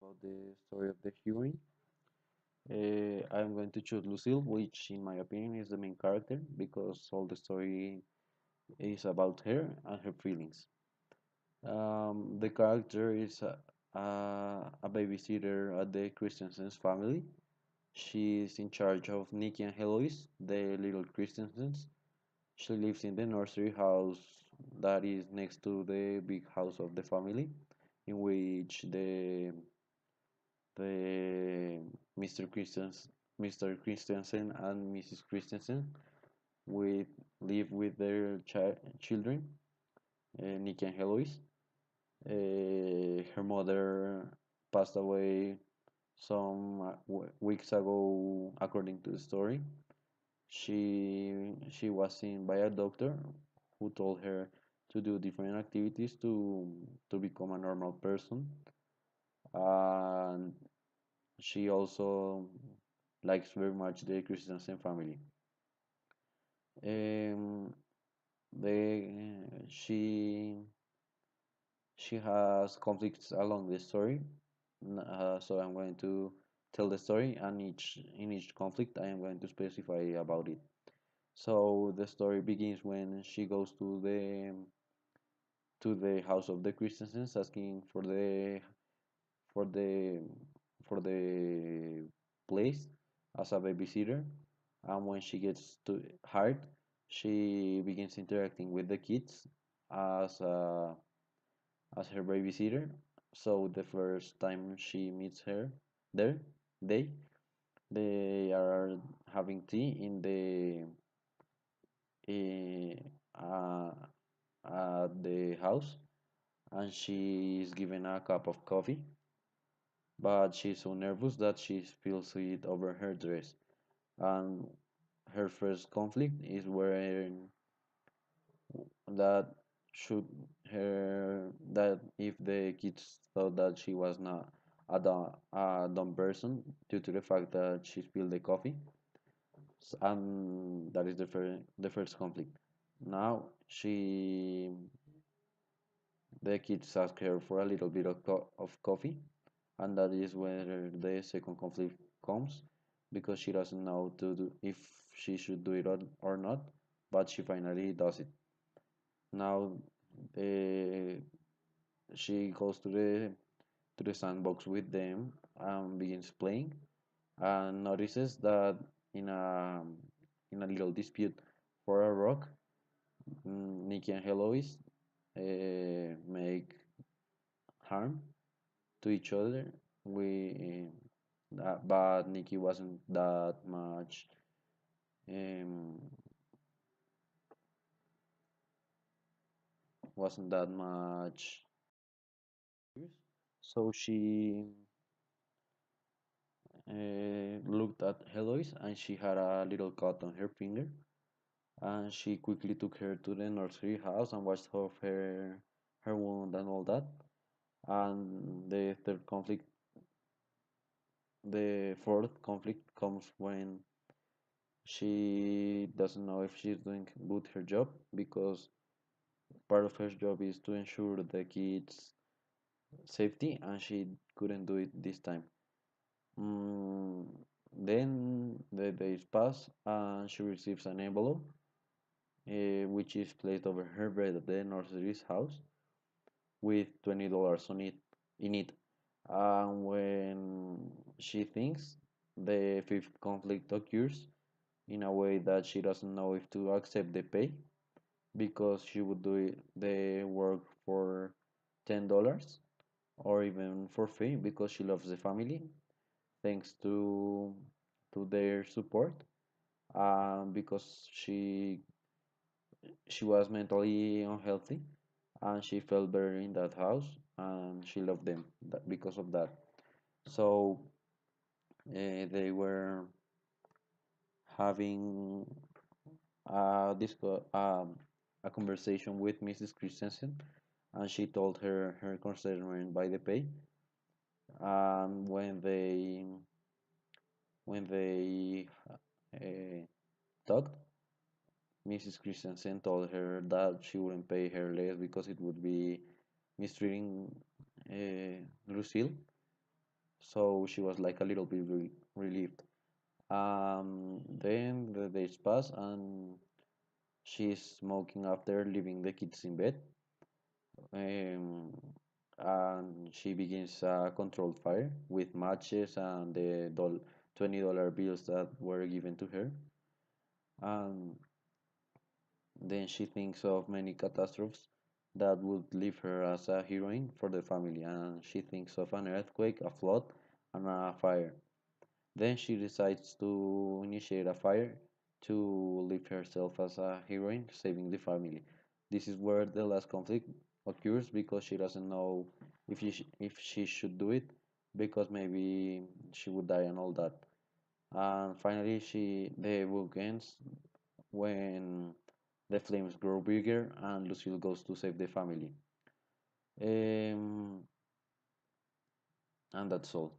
about the story of the heroine. I'm going to choose Lucille, which, in my opinion, is the main character because all the story is about her and her feelings. The character is a babysitter at the Christensen's family. She is in charge of Nikki and Heloise, the little Christensens. She lives in the nursery house that is next to the big house of the family, in which the Mr. Christensen and Mrs. Christensen with live with their children, Nick and Heloise. Her mother passed away some weeks ago, according to the story. She was seen by a doctor who told her to do different activities to become a normal person, and she also likes very much the Christensen family. Um, she has conflicts along the story, so I'm going to tell the story, and in each conflict I am going to specify about it. So the story begins when she goes to the house of the Christensens, asking for the for the place as a babysitter, and when she gets to hired, she begins interacting with the kids as as her babysitter. So the first time she meets her there, they they are having tea in uh, at the house, and she is given a cup of coffee, but she's so nervous that she spills it over her dress. And her first conflict is where that should that if the kids thought that she was not a dumb person due to the fact that she spilled the coffee, and that is the first conflict. Now the kids ask her for a little bit of coffee, and that is where the second conflict comes, because she doesn't know if she should do it or not, but she finally does it. Now uh, she goes to the sandbox with them and begins playing, and notices that in a in a little dispute for a rock, Nikki and Heloise make harm to each other. But Nikki um, wasn't that much serious. So she looked at Heloise, and she had a little cut on her finger, and she quickly took her to the nursery house and washed off her wound and all that. And the fourth conflict comes when she doesn't know if she's doing good her job, because part of her job is to ensure the kids' safety, and she couldn't do it this time. Then the days pass, and she receives an envelope, which is placed over her bed at the nursery's house with $20 on it in it. And when she thinks, the fifth conflict occurs in a way that she doesn't know if to accept the pay, because she would do the work for $10 or even for free, because she loves the family thanks to their support, because she was mentally unhealthy, and she felt better in that house, and she loved them because of that. So they were having a conversation with Mrs. Christensen, and she told her concern by the pay. And when they uh, talked, Mrs. Christensen told her that she wouldn't pay her less because it would be mistreating Lucille. so she was like a little bit relieved. Then the days pass and she's smoking after leaving the kids in bed. Um, and she begins a controlled fire with matches and the $20 bills that were given to her. And then she thinks of many catastrophes that would leave her as a heroine for the family. And she thinks of an earthquake, a flood, and a fire. Then she decides to initiate a fire to live herself as a heroine, saving the family. This is where the last conflict occurs because she doesn't know if she should do it because maybe she would die and all that. And finally, the book ends when the flames grow bigger and Lucille goes to save the family. Um, and that's all.